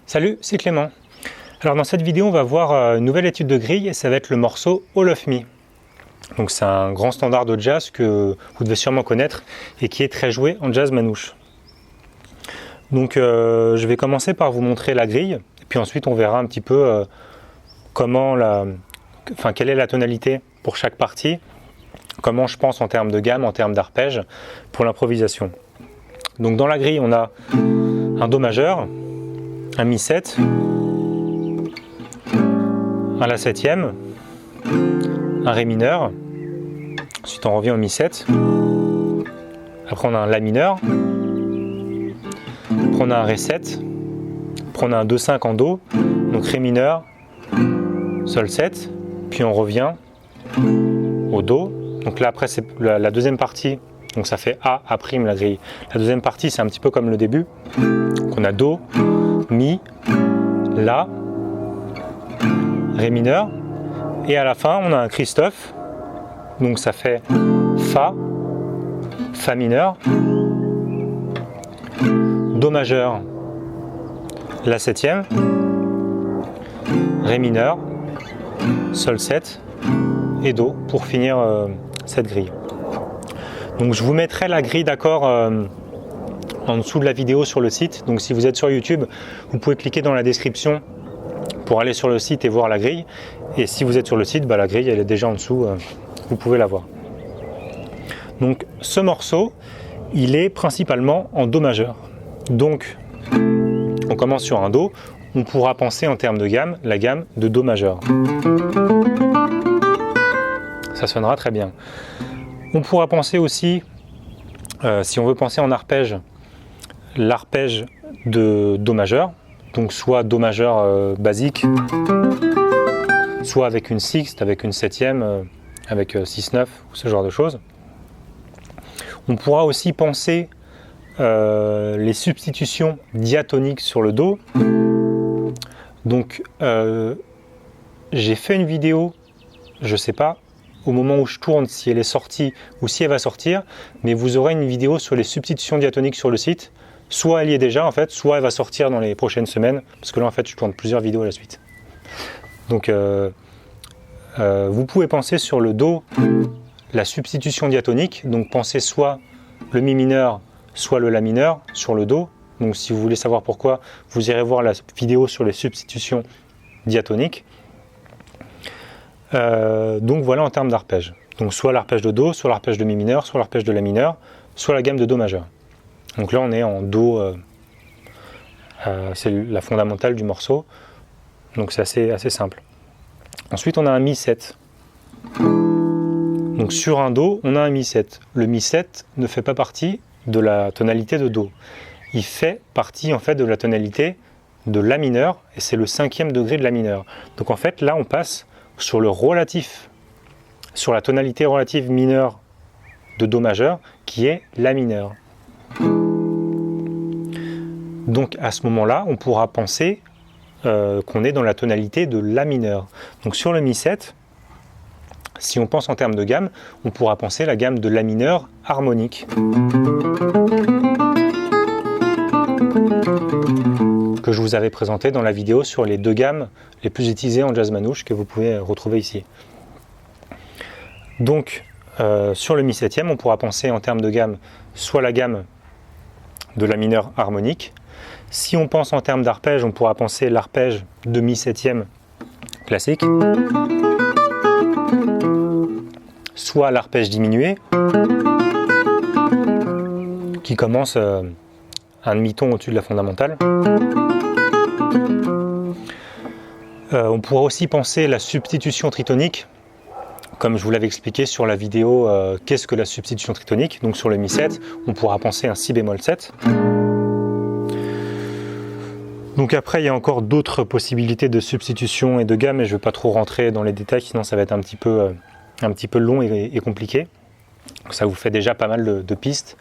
Salut, c'est Clément. Alors dans cette vidéo, on va voir une nouvelle étude de grille et ça va être le morceau All of Me. Donc c'est un grand standard de jazz que vous devez sûrement connaître et qui est très joué en jazz manouche. Donc je vais commencer par vous montrer la grille et puis ensuite on verra un petit peu quelle est la tonalité pour chaque partie, comment je pense en termes de gamme, en termes d'arpège pour l'improvisation. Donc dans la grille, on a un Do majeur, un Mi7, un La septième, un Ré mineur, ensuite on revient au Mi7, après on a un La mineur, après on a un Ré7, après on a un 2-5 en Do, donc Ré mineur, Sol 7, puis on revient au Do, donc là après c'est la deuxième partie, donc ça fait A, A' la grille. La deuxième partie c'est un petit peu comme le début, donc on a Do, Mi, La, Ré mineur, et à la fin on a un Christophe, donc ça fait Fa, Fa mineur, Do majeur, La septième, Ré mineur, Sol 7 et Do pour finir cette grille. Donc je vous mettrai la grille d'accord en dessous de la vidéo sur le site. Donc si vous êtes sur YouTube, vous pouvez cliquer dans la description pour aller sur le site et voir la grille. Et si vous êtes sur le site, la grille elle est déjà en dessous, vous pouvez la voir. Donc ce morceau, il est principalement en Do majeur. Donc on commence sur un Do, on pourra penser en termes de gamme, la gamme de Do majeur. Ça sonnera très bien. On pourra penser aussi, si on veut penser en arpège, l'arpège de Do majeur, donc soit Do majeur basique, soit avec une sixte, avec une septième, avec 6-9 ou ce genre de choses. On pourra aussi penser les substitutions diatoniques sur le Do. Donc j'ai fait une vidéo, je ne sais pas au moment où je tourne si elle est sortie ou si elle va sortir, mais vous aurez une vidéo sur les substitutions diatoniques sur le site. Soit elle y est déjà en fait, soit elle va sortir dans les prochaines semaines, parce que là en fait je tourne plusieurs vidéos à la suite. Donc vous pouvez penser sur le Do la substitution diatonique, donc pensez soit le Mi mineur, soit le La mineur sur le Do. Donc si vous voulez savoir pourquoi, vous irez voir la vidéo sur les substitutions diatoniques. Donc voilà en termes d'arpège. Donc soit l'arpège de Do, soit l'arpège de Mi mineur, soit l'arpège de La mineur, soit la gamme de Do majeur. Donc là on est en Do, c'est la fondamentale du morceau, donc c'est assez simple. Ensuite on a un Mi7. Donc sur un Do, on a un Mi7. Le Mi7 ne fait pas partie de la tonalité de Do. Il fait partie en fait de la tonalité de La mineur, et c'est le 5e degré de La mineur. Donc en fait là on passe sur le relatif, sur la tonalité relative mineure de Do majeur, qui est La mineur. Donc à ce moment-là, on pourra penser qu'on est dans la tonalité de La mineur. Donc sur le Mi7, si on pense en termes de gamme, on pourra penser la gamme de La mineur harmonique. Que je vous avais présenté dans la vidéo sur les deux gammes les plus utilisées en jazz manouche que vous pouvez retrouver ici. Donc sur le Mi7e, on pourra penser en termes de gamme soit la gamme de La mineur harmonique. Si on pense en termes d'arpège, on pourra penser l'arpège de Mi7e classique, soit l'arpège diminué qui commence un demi-ton au-dessus de la fondamentale. On pourra aussi penser la substitution tritonique, comme je vous l'avais expliqué sur la vidéo qu'est-ce que la substitution tritonique. Donc sur le Mi7, on pourra penser un Si bémol 7. Donc après, il y a encore d'autres possibilités de substitution et de gamme, et je ne vais pas trop rentrer dans les détails, sinon ça va être un petit peu long et compliqué. Donc ça vous fait déjà pas mal de pistes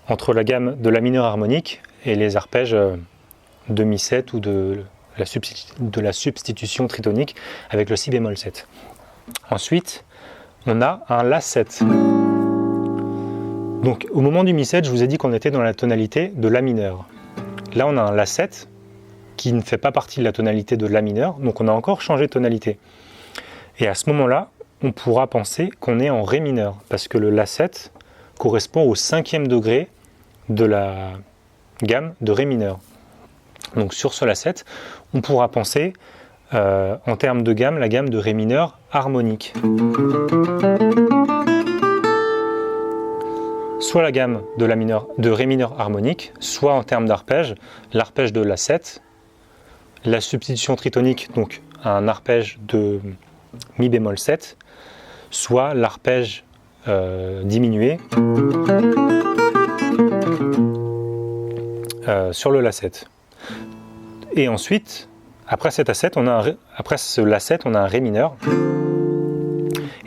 entre la gamme de La mineur harmonique et les arpèges de Mi7 ou de la substitution tritonique avec le Si bémol 7. Ensuite, on a un La 7. Donc au moment du Mi7, je vous ai dit qu'on était dans la tonalité de La mineur. Là, on a un La 7 qui ne fait pas partie de la tonalité de La mineur, donc on a encore changé de tonalité. Et à ce moment-là, on pourra penser qu'on est en Ré mineur, parce que le La7 correspond au 5e degré de la gamme de Ré mineur. Donc sur ce La7, on pourra penser en termes de gamme, la gamme de Ré mineur harmonique. Soit la gamme de Ré mineur harmonique, soit en termes d'arpège, l'arpège de La7, la substitution tritonique, donc un arpège de Mi bémol 7, soit l'arpège diminué sur le La7. Et ensuite, après cet A7, après ce La7, on a un Ré mineur.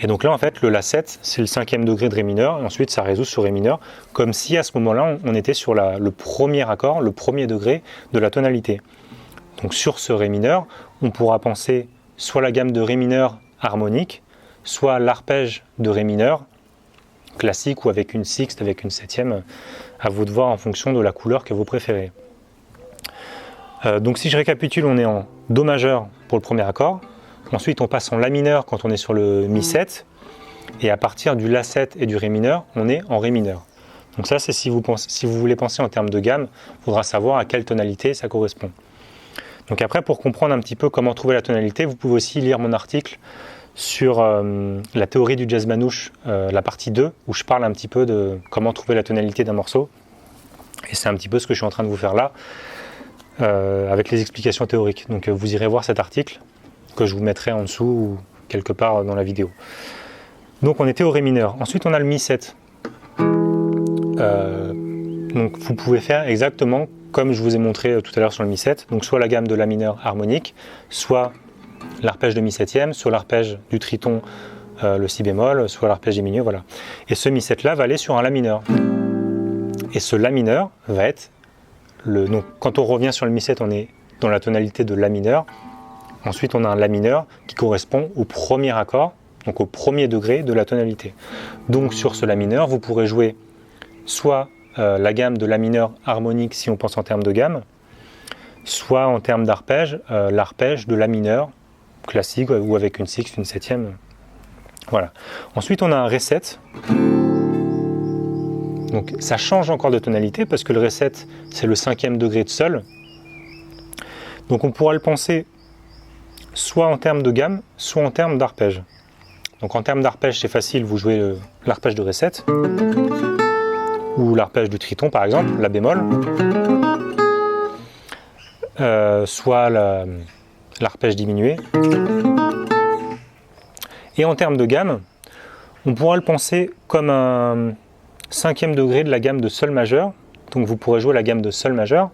Et donc là, en fait, le La7, c'est le 5e degré de Ré mineur, et ensuite ça résout sur Ré mineur, comme si à ce moment-là, on était sur le premier accord, le premier degré de la tonalité. Donc sur ce Ré mineur, on pourra penser soit la gamme de Ré mineur harmonique, soit l'arpège de Ré mineur, classique ou avec une sixte, avec une septième, à vous de voir en fonction de la couleur que vous préférez. Donc si je récapitule, on est en Do majeur pour le premier accord, ensuite on passe en La mineur quand on est sur le Mi 7, et à partir du La7 et du Ré mineur, on est en Ré mineur. Donc ça c'est si vous voulez penser en termes de gamme, il faudra savoir à quelle tonalité ça correspond. Donc après, pour comprendre un petit peu comment trouver la tonalité, vous pouvez aussi lire mon article sur la théorie du jazz manouche, la partie 2, où je parle un petit peu de comment trouver la tonalité d'un morceau. Et c'est un petit peu ce que je suis en train de vous faire là, avec les explications théoriques. Donc vous irez voir cet article, que je vous mettrai en dessous ou quelque part dans la vidéo. Donc on était au Ré mineur. Ensuite on a le Mi 7. Donc vous pouvez faire exactement comme je vous ai montré tout à l'heure sur le Mi 7, donc soit la gamme de La mineur harmonique, soit l'arpège de Mi 7e, soit l'arpège du triton, le Si bémol, soit l'arpège diminué, voilà. Et ce Mi 7 là va aller sur un La mineur. Et ce La mineur va être, donc quand on revient sur le Mi 7, on est dans la tonalité de La mineur. Ensuite on a un La mineur qui correspond au premier accord, donc au premier degré de la tonalité. Donc sur ce La mineur, vous pourrez jouer soit la gamme de La mineur harmonique si on pense en termes de gamme, soit en termes d'arpège, l'arpège de La mineur classique ou avec une sixte, une septième. Voilà. Ensuite on a un Ré 7. Donc ça change encore de tonalité parce que le Ré 7 c'est le 5e degré de Sol. Donc on pourra le penser soit en termes de gamme, soit en termes d'arpège. Donc en termes d'arpège c'est facile, vous jouez l'arpège de Ré 7. Ou l'arpège du triton par exemple, La bémol, soit l'arpège diminué. Et en termes de gamme, on pourra le penser comme un 5e degré de la gamme de Sol majeur. Donc vous pourrez jouer la gamme de Sol majeur.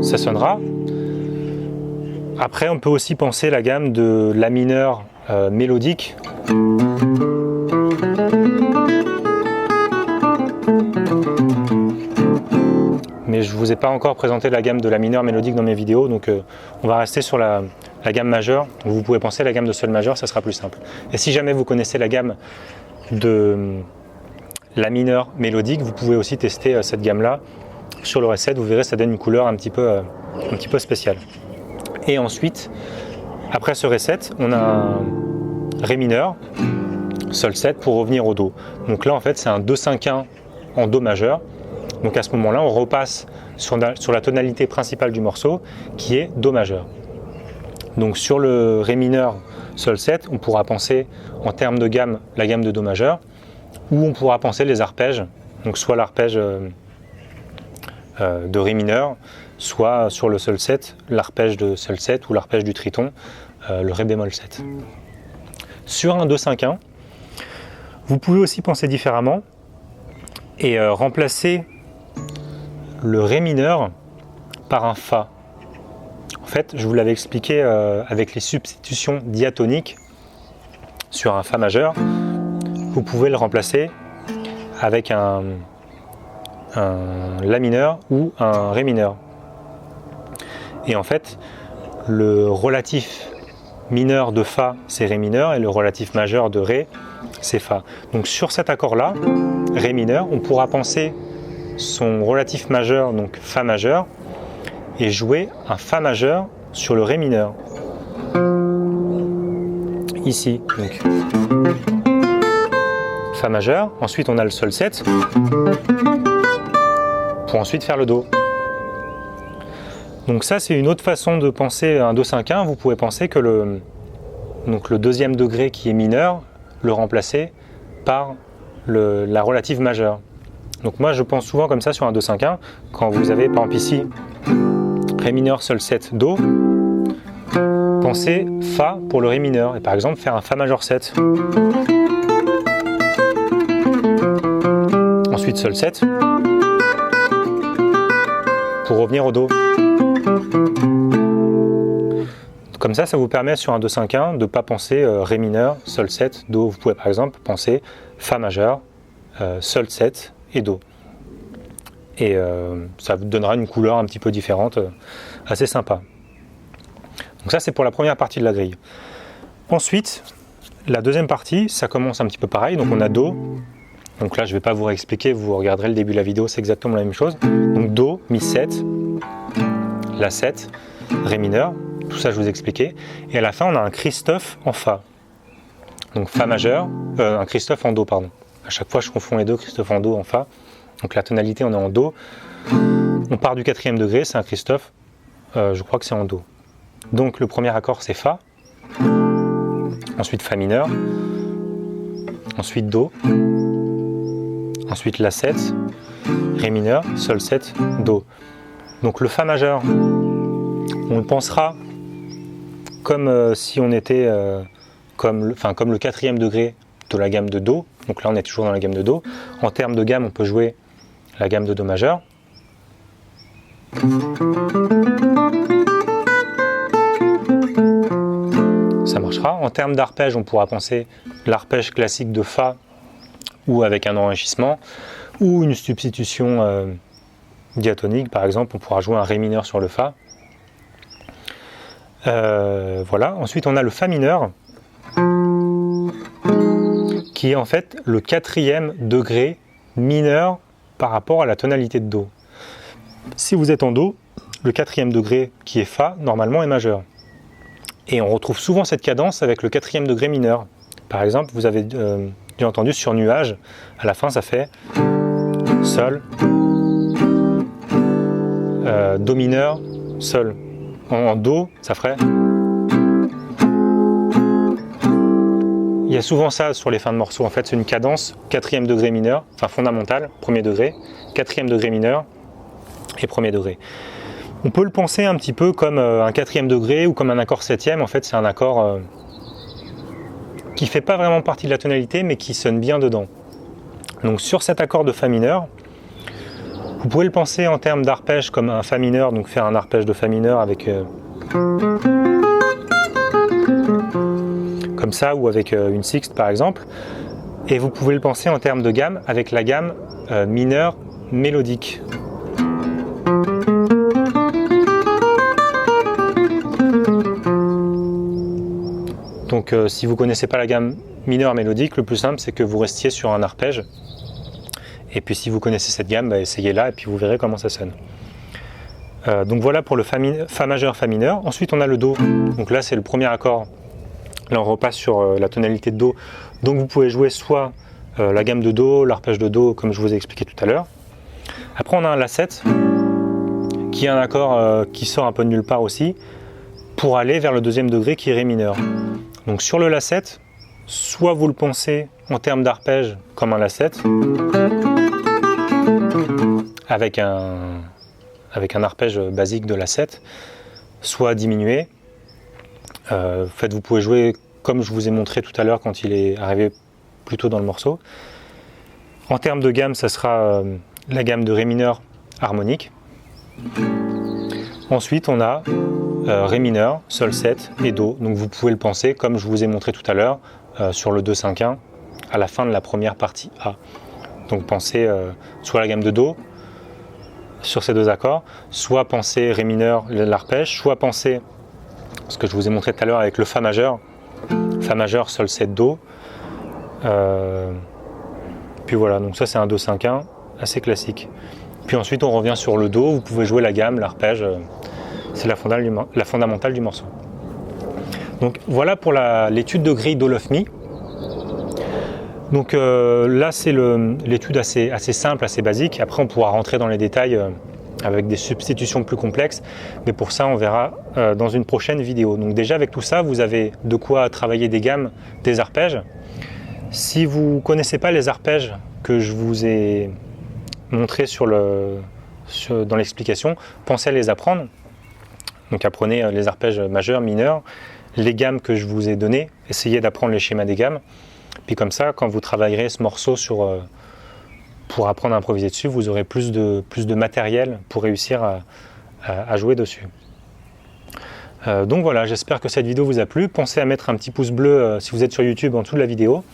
Ça sonnera. Après, on peut aussi penser la gamme de La mineur mélodique. Mais je ne vous ai pas encore présenté la gamme de La mineur mélodique dans mes vidéos, donc on va rester sur la gamme majeure. Donc vous pouvez penser à la gamme de Sol majeur, ça sera plus simple. Et si jamais vous connaissez la gamme de La mineur mélodique, vous pouvez aussi tester cette gamme-là sur le Ré 7. Vous verrez, ça donne une couleur un petit peu spéciale. Et ensuite, après ce Ré 7, on a un Ré mineur, Sol 7 pour revenir au Do. Donc là, en fait, c'est un 2-5-1 en Do majeur. Donc à ce moment-là, on repasse sur la tonalité principale du morceau, qui est Do majeur. Donc sur le Ré mineur, Sol 7, on pourra penser en termes de gamme, la gamme de Do majeur, ou on pourra penser les arpèges, donc soit l'arpège de Ré mineur, soit sur le Sol 7, l'arpège de Sol 7 ou l'arpège du triton, le Ré bémol 7. Sur un 2-5-1, vous pouvez aussi penser différemment et remplacer le Ré mineur par un Fa. En fait, je vous l'avais expliqué avec les substitutions diatoniques sur un Fa majeur, vous pouvez le remplacer avec un La mineur ou un Ré mineur. Et en fait, le relatif mineur de Fa, c'est Ré mineur, et le relatif majeur de Ré, c'est Fa. Donc sur cet accord-là, Ré mineur, on pourra penser son relatif majeur, donc Fa majeur, et jouer un Fa majeur sur le Ré mineur. Ici, donc Fa majeur, ensuite on a le Sol 7, pour ensuite faire le Do. Donc ça c'est une autre façon de penser un Do 5-1, vous pouvez penser que le deuxième degré qui est mineur, le remplacer par la relative majeure. Donc moi je pense souvent comme ça sur un Do 5-1, quand vous avez par exemple ici Ré mineur, Sol 7, Do, pensez Fa pour le Ré mineur, et par exemple faire un Fa majeur 7. Ensuite Sol 7, pour revenir au Do. Comme ça vous permet sur un Do 5-1 de ne pas penser Ré mineur, Sol 7, Do. Vous pouvez par exemple penser Fa majeur, Sol 7 et Do. Et ça vous donnera une couleur un petit peu différente, assez sympa. Donc ça c'est pour la première partie de la grille. Ensuite, la deuxième partie, ça commence un petit peu pareil, donc on a Do. Donc là je ne vais pas vous réexpliquer, vous regarderez le début de la vidéo, c'est exactement la même chose. Donc Do, Mi 7, La 7, Ré mineur, tout ça je vous ai expliqué. Et à la fin on a un Christophe en Fa. Donc Fa majeur, un Christophe en Do, pardon. À chaque fois je confonds les deux, Christophe en Do, en Fa. Donc la tonalité on est en Do. On part du 4e degré, c'est un Christophe, je crois que c'est en Do. Donc le premier accord c'est Fa. Ensuite Fa mineur. Ensuite Do. Ensuite La 7, Ré mineur, Sol 7, Do. Donc le Fa majeur, on le pensera comme si on était comme le 4e degré de la gamme de Do. Donc là on est toujours dans la gamme de Do. En termes de gamme, on peut jouer la gamme de Do majeur. Ça marchera. En termes d'arpège, on pourra penser l'arpège classique de Fa ou avec un enrichissement, ou une substitution diatonique, par exemple, on pourra jouer un Ré mineur sur le Fa. Voilà. Ensuite, on a le Fa mineur, qui est en fait le 4e degré mineur par rapport à la tonalité de Do. Si vous êtes en Do, le 4e degré qui est Fa, normalement, est majeur. Et on retrouve souvent cette cadence avec le 4e degré mineur. Par exemple, vous avez bien entendu sur nuage, à la fin ça fait Sol, Do mineur, Sol. En Do, ça ferait. Il y a souvent ça sur les fins de morceaux, en fait c'est une cadence 4e degré mineur, enfin fondamentale, 1er degré, 4e degré mineur et 1er degré. On peut le penser un petit peu comme un 4e degré ou comme un accord 7e, en fait c'est un accord qui ne fait pas vraiment partie de la tonalité mais qui sonne bien dedans. Donc sur cet accord de Fa mineur, vous pouvez le penser en termes d'arpège comme un Fa mineur, donc faire un arpège de Fa mineur avec comme ça ou avec une sixte par exemple, et vous pouvez le penser en termes de gamme avec la gamme mineure mélodique. Donc si vous ne connaissez pas la gamme mineure mélodique, le plus simple c'est que vous restiez sur un arpège. Et puis si vous connaissez cette gamme, essayez-la et puis vous verrez comment ça sonne. Donc voilà pour le Fa majeur, Fa mineur. Ensuite on a le Do. Donc là c'est le premier accord. Là on repasse sur la tonalité de Do. Donc vous pouvez jouer soit la gamme de Do, l'arpège de Do comme je vous ai expliqué tout à l'heure. Après on a un La 7 qui est un accord qui sort un peu de nulle part aussi pour aller vers le 2e degré qui est Ré mineur. Donc sur le La 7, soit vous le pensez en termes d'arpège comme un La 7 avec un arpège basique de La 7, soit diminué. En fait, vous pouvez jouer comme je vous ai montré tout à l'heure quand il est arrivé plus tôt dans le morceau. En termes de gamme, ça sera la gamme de Ré mineur harmonique. Ensuite, on a Ré mineur, Sol 7 et Do. Donc vous pouvez le penser comme je vous ai montré tout à l'heure sur le 2-5-1 à la fin de la première partie A. Donc pensez soit la gamme de Do sur ces deux accords, soit pensez Ré mineur, l'arpège, soit pensez ce que je vous ai montré tout à l'heure avec le Fa majeur, Sol 7 Do, Puis voilà, donc ça c'est un 2-5-1 assez classique. Puis ensuite on revient sur le Do, vous pouvez jouer la gamme, l'arpège, c'est la fondamentale du morceau. Donc voilà pour l'étude de grille d'All of Me. Donc là c'est l'étude assez simple, assez basique. Après on pourra rentrer dans les détails avec des substitutions plus complexes, mais pour ça on verra dans une prochaine vidéo. Donc déjà avec tout ça vous avez de quoi travailler des gammes, des arpèges. Si vous ne connaissez pas les arpèges que je vous ai montrés dans l'explication, pensez à les apprendre. Donc apprenez les arpèges majeurs, mineurs, les gammes que je vous ai données, essayez d'apprendre les schémas des gammes. Puis comme ça, quand vous travaillerez ce morceau pour apprendre à improviser dessus, vous aurez plus de matériel pour réussir à jouer dessus. Donc voilà, j'espère que cette vidéo vous a plu. Pensez à mettre un petit pouce bleu si vous êtes sur YouTube en dessous de la vidéo.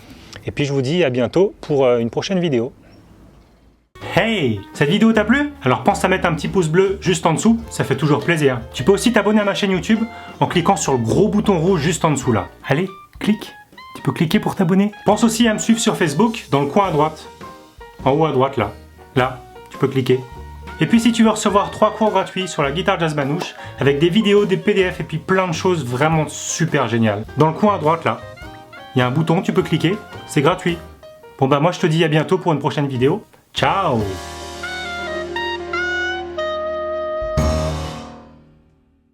Et puis je vous dis à bientôt pour une prochaine vidéo. Hey! Cette vidéo t'a plu? Alors pense à mettre un petit pouce bleu juste en dessous, ça fait toujours plaisir. Tu peux aussi t'abonner à ma chaîne YouTube en cliquant sur le gros bouton rouge juste en dessous là. Allez, clique! Tu peux cliquer pour t'abonner. Pense aussi à me suivre sur Facebook dans le coin à droite. En haut à droite là. Là, tu peux cliquer. Et puis si tu veux recevoir 3 cours gratuits sur la guitare jazz manouche avec des vidéos, des PDF et puis plein de choses vraiment super géniales. Dans le coin à droite là, il y a un bouton, tu peux cliquer, c'est gratuit. Bon bah moi je te dis à bientôt pour une prochaine vidéo. Ciao!